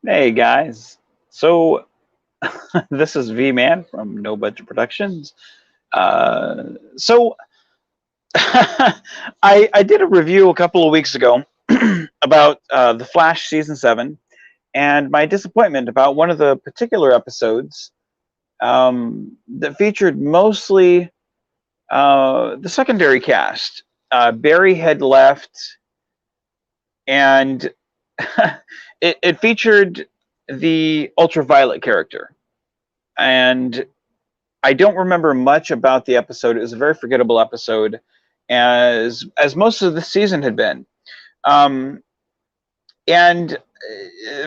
Hey guys, so this is V Man from No Budget Productions. Uh, so I did a review a couple of weeks ago about The Flash season 7 and my disappointment about one of the particular episodes that featured mostly the secondary cast. Barry had left, and it featured the Ultraviolet character. And I don't remember much about the episode. It was a very forgettable episode, as most of the season had been. Um, and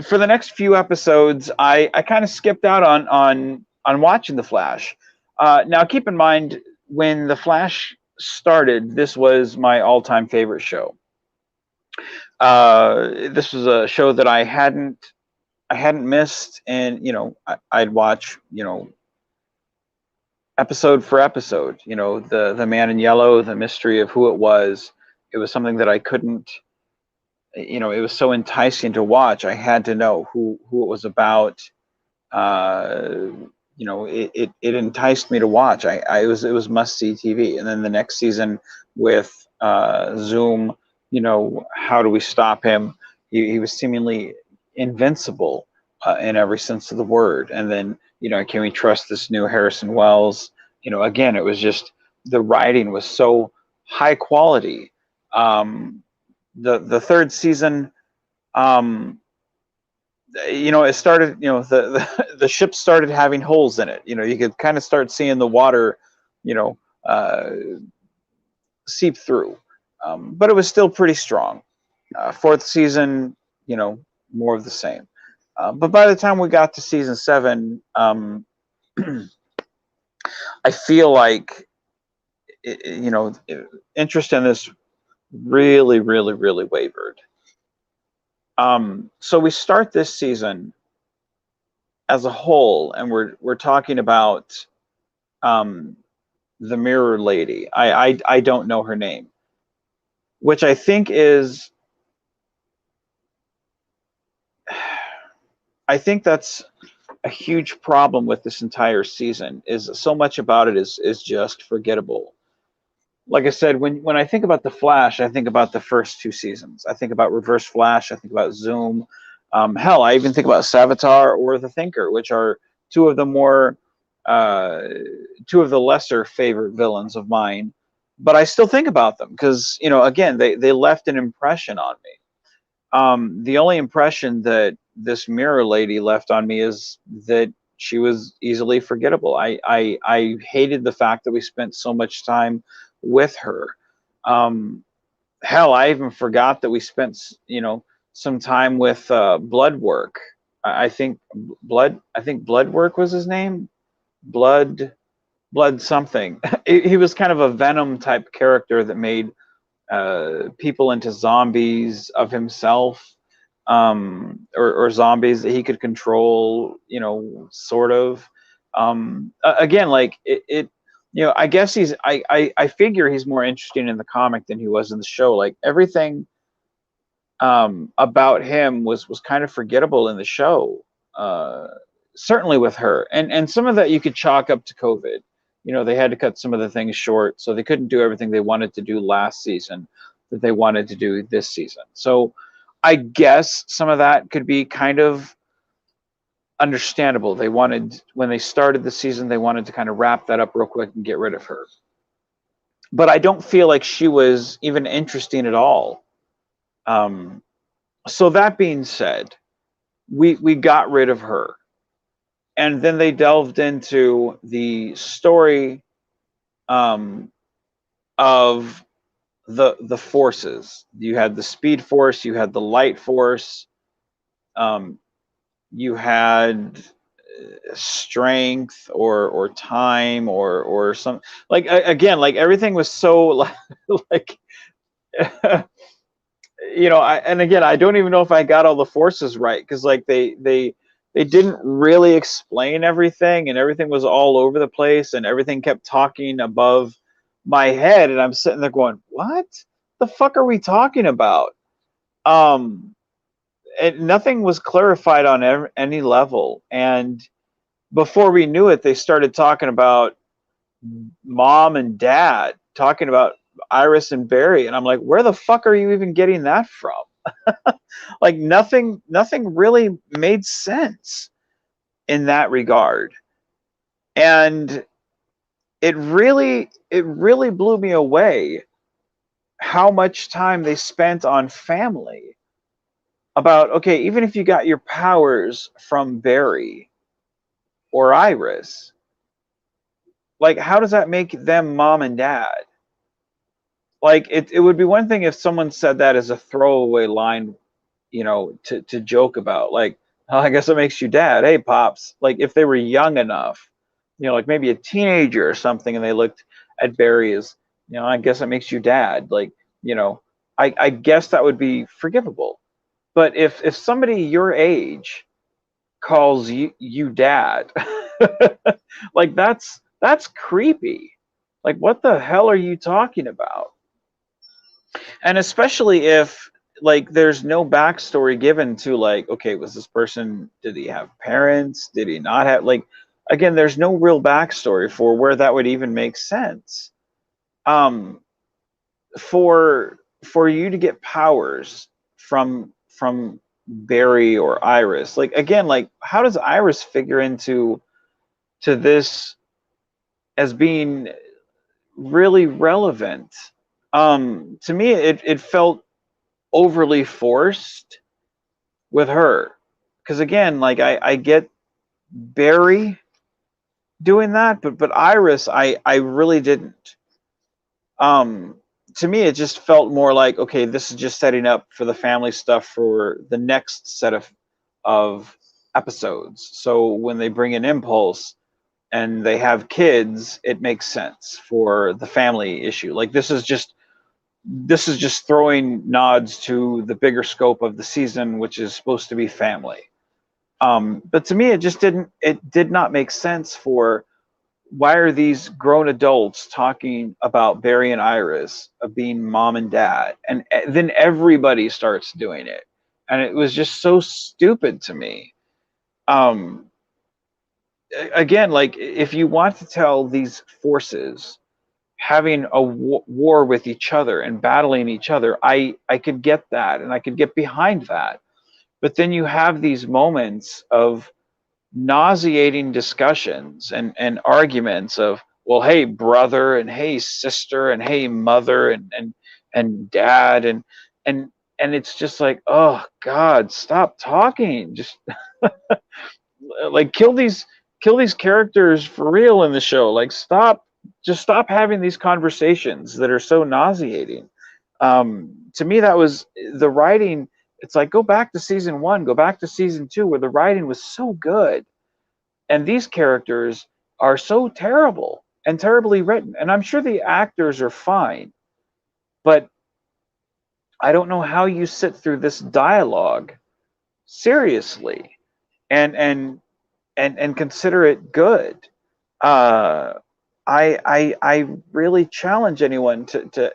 for the next few episodes, I kind of skipped out on watching the Flash. Now, keep in mind when the Flash started, this was my all-time favorite show. This was a show that I hadn't missed, and I'd watch episode for episode. The Man in Yellow, the mystery of who it was. It was something that I couldn't. It was so enticing to watch. I had to know who it was about. Uh, it enticed me to watch. It was must see TV. And then the next season with Zoom, how do we stop him? He was seemingly invincible in every sense of the word. And then can we trust this new Harrison Wells? Again, it was just the writing was so high quality. The third season, um, it started. The ship started having holes in it. You could kind of start seeing the water, you know, uh, seep through, but it was still pretty strong. Fourth season, more of the same. But by the time we got to season 7, I feel like interest in this really, really, really wavered. So we start this season as a whole, and we're talking about um, the Mirror Lady. I don't know her name, which I think is. I think that's a huge problem with this entire season. Is so much about it is just forgettable. Like I said, when I think about the Flash, I think about the first two seasons. I think about Reverse Flash. I think about Zoom. Hell, I even think about Savitar or the Thinker, which are two of the more uh, two of the lesser favorite villains of mine. But I still think about them because again, they left an impression on me. The only impression that this Mirror Lady left on me is that she was easily forgettable. I hated the fact that we spent so much time with her. Um, Hell, I even forgot that we spent some time with Bloodwork. I think Bloodwork was his name. Blood something. He was kind of a Venom type character that made people into zombies of himself, or zombies that he could control, sort of. Again, like it I guess I figure he's more interesting in the comic than he was in the show. Like everything about him was kind of forgettable in the show. Certainly with her, and some of that you could chalk up to COVID. They had to cut some of the things short, so they couldn't do everything they wanted to do last season that they wanted to do this season. So I guess some of that could be kind of understandable. They wanted, when they started the season, they wanted to kind of wrap that up real quick and get rid of her. But I don't feel like she was even interesting at all. Um, so that being said, we got rid of her, and then they delved into the story um, of the forces. You had the Speed Force, you had the Light Force, um, you had strength or time or some, like, again, like everything was so like and again, I don't even know if I got all the forces right, because like they didn't really explain everything, and everything was all over the place, and everything kept talking above my head, and I'm sitting there going, what the fuck are we talking about? um nothing was clarified on any level. And before we knew it, they started talking about mom and dad, talking about Iris and Barry, and I'm like, where the fuck are you even getting that from? Like nothing really made sense in that regard. And it really blew me away how much time they spent on family. About, okay, even if you got your powers from Barry or Iris, like how does that make them mom and dad? Like it would be one thing if someone said that as a throwaway line, to joke about, like, oh, I guess it makes you dad. Hey, pops. Like if they were young enough, like maybe a teenager or something, and they looked at Barry as, I guess it makes you dad. Like, you know, I guess that would be forgivable. But if somebody your age calls you dad, like that's creepy. Like what the hell are you talking about? And especially if, like, there's no backstory given to, like, okay, was this person, did he have parents, did he not have, like, again, there's no real backstory for where that would even make sense. um for you to get powers from Barry or Iris, like, again, like, how does Iris figure into to this as being really relevant? To me, it felt overly forced with her, because again, like, I get Barry doing that, but Iris, I really didn't. um to me, it just felt more like, okay, this is just setting up for the family stuff for the next set of episodes, so when they bring in Impulse and they have kids, it makes sense for the family issue. Like, this is just throwing nods to the bigger scope of the season, which is supposed to be family. But to me, it did not make sense for, why are these grown adults talking about Barry and Iris of being mom and dad? And then everybody starts doing it. And it was just so stupid to me. Um, Again, like, if you want to tell these forces having a war with each other and battling each other, I could get that and I could get behind that. But then you have these moments of nauseating discussions and arguments of, well, hey, brother, and hey, sister, and hey, mother, and dad, and and it's just like, oh God, stop talking. Just like, kill these characters for real in the show. Like, stop having these conversations that are so nauseating. To me, that was the writing. It's like, go back to season one, go back to season two, where the writing was so good, and these characters are so terrible and terribly written. And I'm sure the actors are fine, but I don't know how you sit through this dialogue seriously and consider it good. uh I really challenge anyone to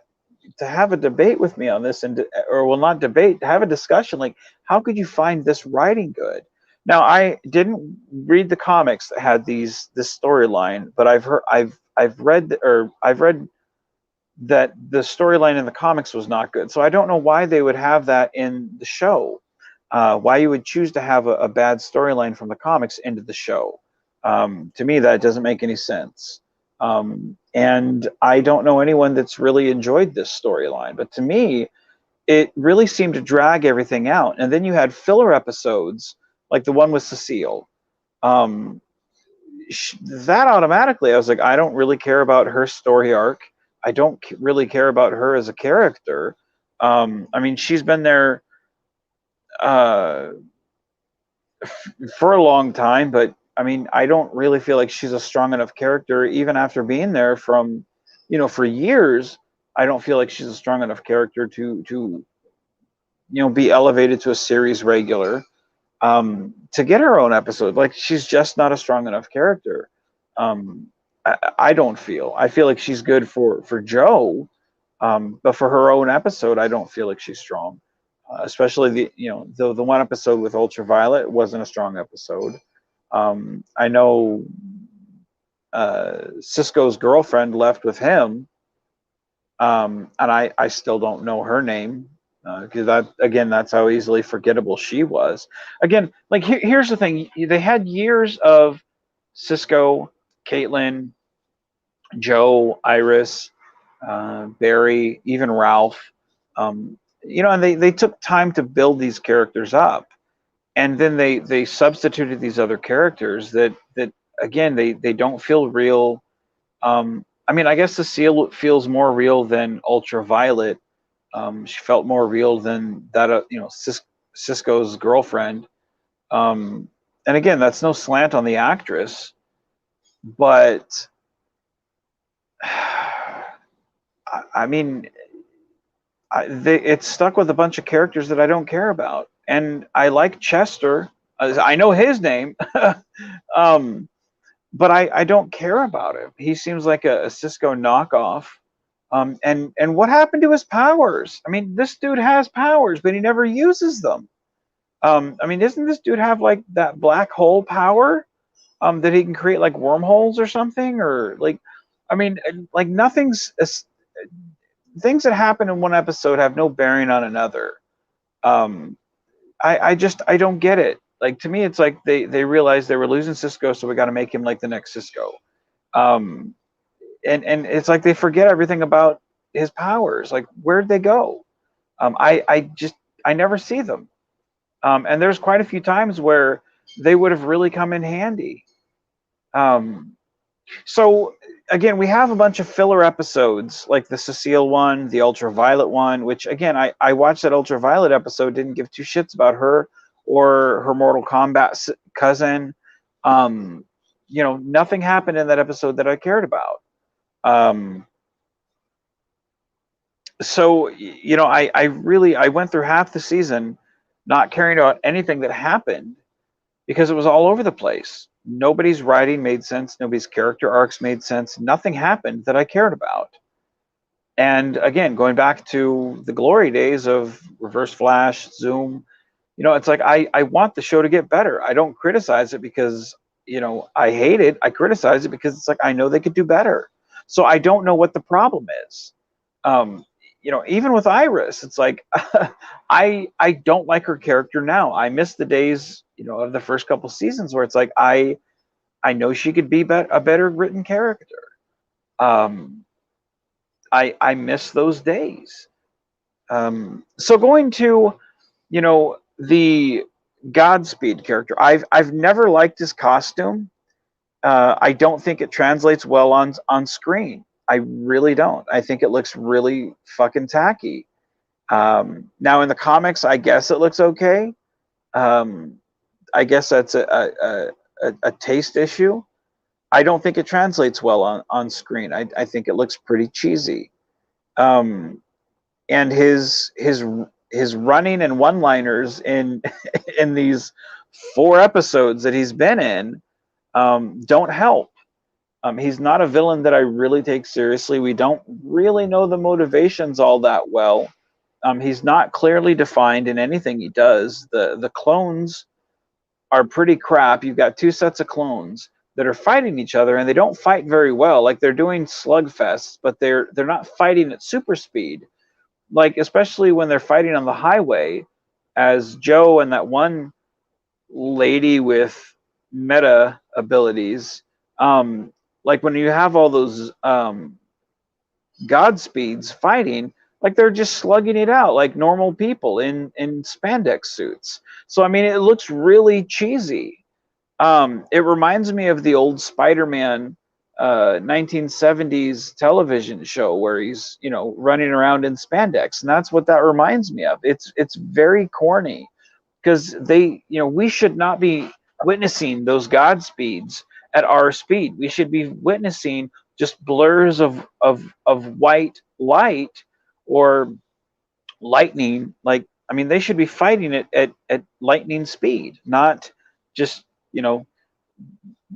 have a debate with me on this, or, well, not debate, have a discussion. Like, how could you find this writing good? Now, I didn't read the comics that had this storyline, but I've read that the storyline in the comics was not good. So I don't know why they would have that in the show. Why you would choose to have a bad storyline from the comics into the show. To me, that doesn't make any sense. And I don't know anyone that's really enjoyed this storyline. But to me, it really seemed to drag everything out. And then you had filler episodes, like the one with Cecile. Um, that automatically, I was like, I don't really care about her story arc. I don't really care about her as a character. I mean, she's been there uh, for a long time, but I mean, I don't really feel like she's a strong enough character, even after being there for years. I don't feel like she's a strong enough character to be elevated to a series regular, to get her own episode. Like, she's just not a strong enough character. Um, I don't feel. I feel like she's good for Joe, but for her own episode, I don't feel like she's strong. especially the one episode with Ultraviolet wasn't a strong episode. I know Cisco's girlfriend left with him, and I still don't know her name, because that's how easily forgettable she was. Again, like here's the thing: they had years of Cisco, Caitlin, Joe, Iris, Barry, even Ralph. And they took time to build these characters up, and then they substituted these other characters that again they don't feel real. I mean, I guess the Seal feels more real than Ultraviolet. She felt more real than that, Cisco's girlfriend. And again, that's no slant on the actress, but I mean, it's stuck with a bunch of characters that I don't care about. And I like Chester. I know his name, but I don't care about him. He seems like a Cisco knockoff. And what happened to his powers? I mean, this dude has powers, but he never uses them. I mean, doesn't this dude have like that black hole power? That he can create like wormholes or something, or like, I mean, like things that happen in one episode have no bearing on another. I don't get it. Like, to me, it's like they realized they were losing Cisco, so we got to make him like the next Cisco. And it's like they forget everything about his powers. Like, where'd they go? I never see them. And there's quite a few times where they would have really come in handy. So again, we have a bunch of filler episodes, like the Cecile one, the Ultraviolet one, which again, I watched that Ultraviolet episode, didn't give two shits about her or her Mortal Kombat cousin. Nothing happened in that episode that I cared about. So I went through half the season not caring about anything that happened because it was all over the place. Nobody's writing made sense. Nobody's character arcs made sense. Nothing happened that I cared about. And again, going back to the glory days of Reverse Flash, Zoom, it's like I want the show to get better. I don't criticize it because, I hate it. I criticize it because it's like I know they could do better. So I don't know what the problem is. Even with Iris, it's like I don't like her character now. I miss the days, of the first couple seasons where it's like I know she could be a better written character. I miss those days. So going to, the Godspeed character, I've never liked his costume. I don't think it translates well on screen. I really don't. I think it looks really fucking tacky. Now in the comics, I guess it looks okay. I guess that's a taste issue. I don't think it translates well on screen. I think it looks pretty cheesy. And his running and one-liners in in these 4 episodes that he's been in don't help. He's not a villain that I really take seriously. We don't really know the motivations all that well. He's not clearly defined in anything he does. The clones are pretty crap. You've got 2 sets of clones that are fighting each other, and they don't fight very well. Like, they're doing slugfests, but they're not fighting at super speed. Like, especially when they're fighting on the highway, as Joe and that one lady with meta abilities. Like, when you have all those Godspeeds fighting, like, they're just slugging it out like normal people in spandex suits. So I mean, it looks really cheesy. It reminds me of the old Spider-Man 1970s television show where he's running around in spandex, and that's what that reminds me of. It's very corny because we should not be witnessing those Godspeeds at our speed. We should be witnessing just blurs of white light or lightning. Like, I mean, they should be fighting it at lightning speed, not just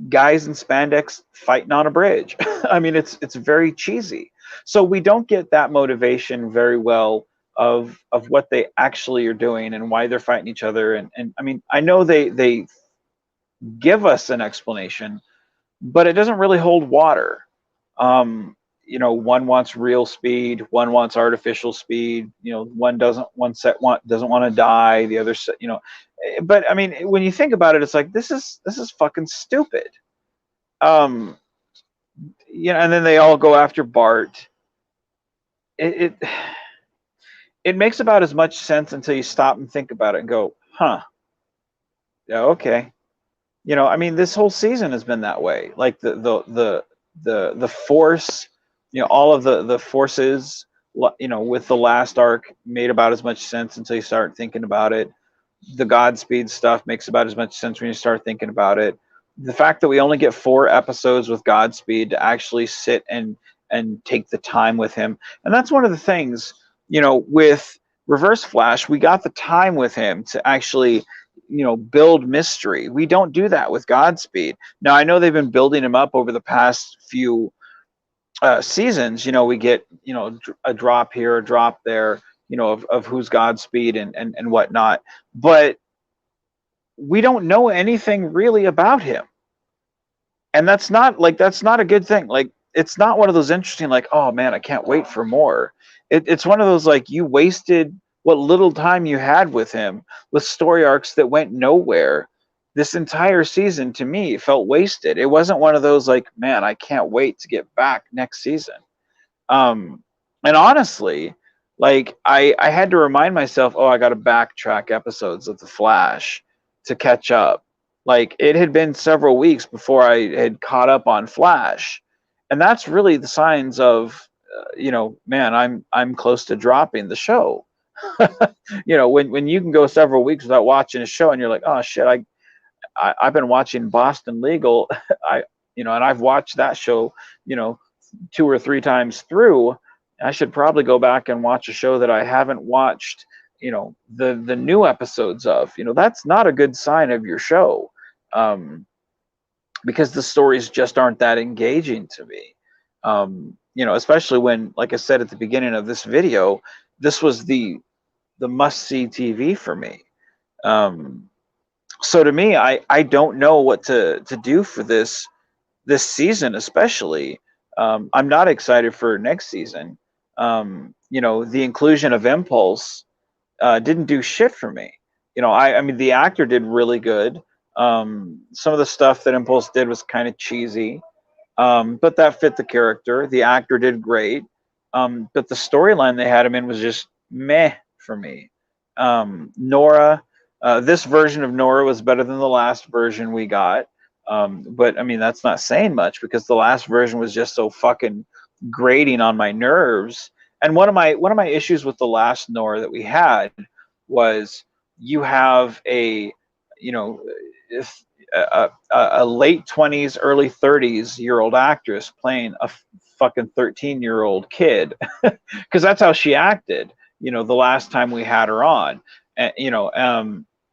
guys in spandex fighting on a bridge. I mean, it's very cheesy. So we don't get that motivation very well of what they actually are doing and why they're fighting each other. And I mean, I know they give us an explanation, but it doesn't really hold water. Um, you know, one wants real speed, one wants artificial speed. You know, doesn't want to die, the other set, you know. But I mean, when you think about it, it's like this is fucking stupid. Um, you know, and then they all go after Bart. It it makes about as much sense until you stop and think about it and go, huh, yeah, okay. You know, I mean, this whole season has been that way. Like the force, you know, all of the forces, you know, with the last arc made about as much sense until you start thinking about it. The Godspeed stuff makes about as much sense when you start thinking about it. The fact that we only get 4 episodes with Godspeed to actually sit and take the time with him, and that's one of the things, you know, with Reverse Flash, we got the time with him to actually, you know, build mystery. We don't do that with Godspeed. Now I know they've been building him up over the past few seasons. You know, we get, you know, a drop here, a drop there, you know, of who's Godspeed and whatnot, but we don't know anything really about him, and that's not a good thing. Like, it's not one of those interesting, like, oh man, I can't wait for more. It's one of those, like, you wasted what little time you had with him with story arcs that went nowhere. This entire season to me felt wasted. It wasn't one of those like, man, I can't wait to get back next season. um and honestly, like, I had to remind myself, oh, I got to backtrack episodes of the Flash to catch up. Like, it had been several weeks before I had caught up on Flash, and that's really the signs of, you know, man, I'm close to dropping the show. You know, when you can go several weeks without watching a show and you're like, oh shit, I've been watching Boston Legal. I You know, and I've watched that show, you know, 2 or 3 times through. I should probably go back and watch a show that I haven't watched, you know, the new episodes of. You know, that's not a good sign of your show, um, because the stories just aren't that engaging to me. You know, especially when, like I said at the beginning of this video, this was the must see TV for me. Um, so to me, I don't know what to do for this season, especially. I'm not excited for next season. You know, the inclusion of Impulse didn't do shit for me. You know, I mean, the actor did really good. Some of the stuff that Impulse did was kind of cheesy, but that fit the character. The actor did great, but the storyline they had him in was just meh for me. Nora, this version of Nora was better than the last version we got. But I mean, that's not saying much because the last version was just so fucking grating on my nerves. And one of my issues with the last Nora that we had was, you have a, you know, if a late 20s, early 30s year old actress playing a fucking 13-year-old kid, because that's how she acted, you know, the last time we had her on. You know,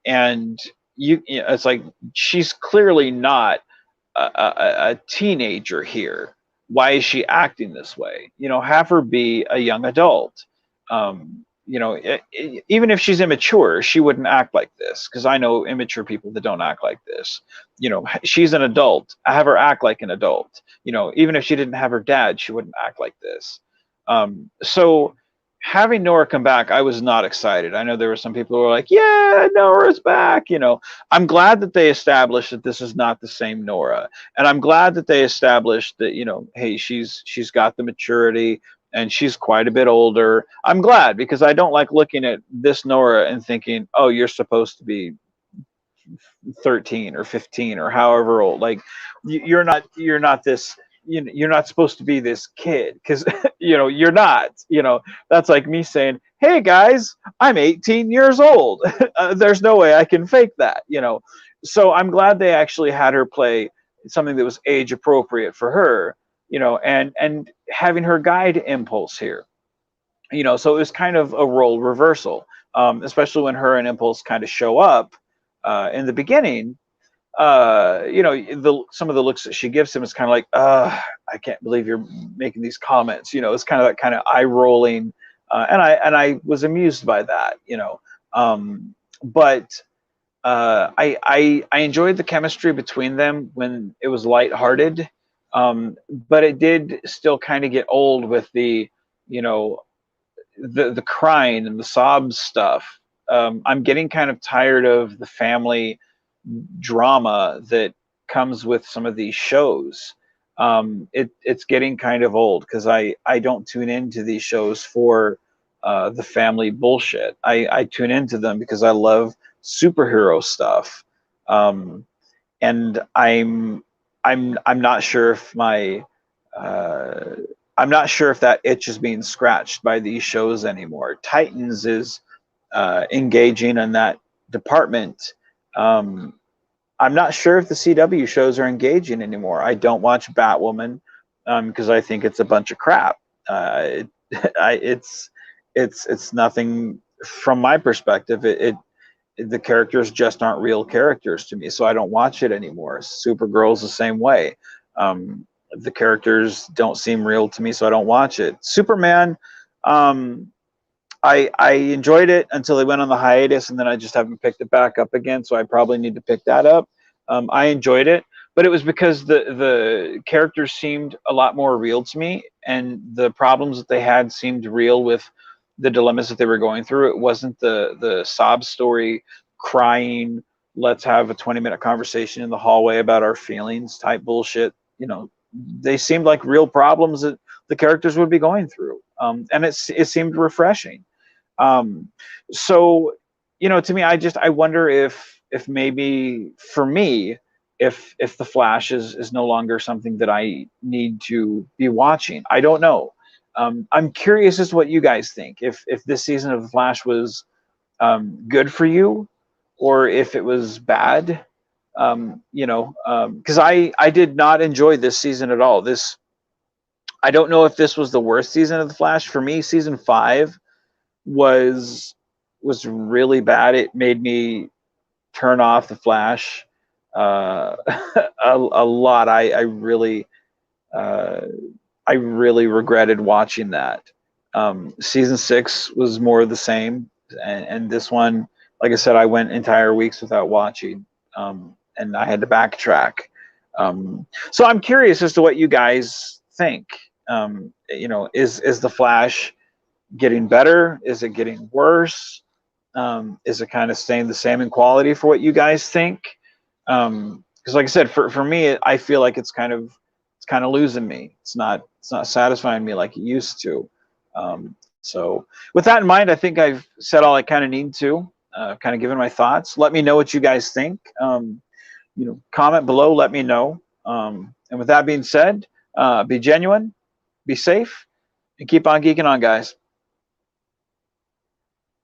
and you know, it's like, she's clearly not a teenager here. Why is she acting this way? You know, have her be a young adult. You know, even if she's immature, she wouldn't act like this, because I know immature people that don't act like this. You know, she's an adult. Have her act like an adult. You know, even if she didn't have her dad, she wouldn't act like this. So having Nora come back, I was not excited. I know there were some people who were like, "Yeah, Nora's back." You know, I'm glad that they established that this is not the same Nora, and I'm glad that they established that, you know, hey, she's got the maturity and she's quite a bit older. I'm glad, because I don't like looking at this Nora and thinking, "Oh, you're supposed to be 13 or 15 or however old." Like, you're not this, you're not supposed to be this kid, because you know, you're not. You know, that's like me saying, hey guys, I'm 18 years old. There's no way I can fake that, you know. So I'm glad they actually had her play something that was age appropriate for her, you know, and having her guide Impulse here, you know. So it was kind of a role reversal, especially when her and Impulse kind of show up in the beginning. You know, some of the looks that she gives him is kind of like, I can't believe you're making these comments. You know, it's kind of that kind of eye rolling, and I was amused by that, but I enjoyed the chemistry between them when it was lighthearted, but it did still kind of get old with you know, the crying and the sob stuff. I'm getting kind of tired of the family drama that comes with some of these shows. It's getting kind of old because I don't tune into these shows for the family bullshit. I tune into them because I love superhero stuff, and I'm not sure if my uh, I'm not sure if that itch is being scratched by these shows anymore. Titans is engaging in that department. Um, I'm not sure if the CW shows are engaging anymore. I don't watch Batwoman because I think it's a bunch of crap. Uh, it, it's nothing from my perspective. The characters just aren't real characters to me, so I don't watch it anymore. Supergirl's the same way. The characters don't seem real to me, so I don't watch it. Superman, um, I enjoyed it until they went on the hiatus, and then I just haven't picked it back up again. So I probably need to pick that up. I enjoyed it, but it was because the characters seemed a lot more real to me, and the problems that they had seemed real with the dilemmas that they were going through. It wasn't the sob story, crying. Let's have a 20-minute conversation in the hallway about our feelings type bullshit. They seemed like real problems that the characters would be going through, and it seemed refreshing. Um, so, to me, I wonder if maybe for me, if the Flash is no longer something that I need to be watching. I don't know. I'm curious as to what you guys think. If this season of the Flash was good for you, or if it was bad. Because I did not enjoy this season at all. I don't know if this was the worst season of the Flash for me. Season 5 was really bad. It made me turn off the Flash a lot. Uh, I really regretted watching that. Season 6 was more of the same, and this one, like I said, I went entire weeks without watching, and I had to backtrack. So I'm curious as to what you guys think. Is the Flash getting better? Is it getting worse? Is it kind of staying the same in quality for what you guys think? Because like I said, for me, I feel like it's kind of losing me. It's not satisfying me like it used to. So with that in mind, I think I've said all I kind of need to. Kind of given my thoughts. Let me know what you guys think. Comment below. Let me know. And with that being said, be genuine, be safe, and keep on geeking on, guys.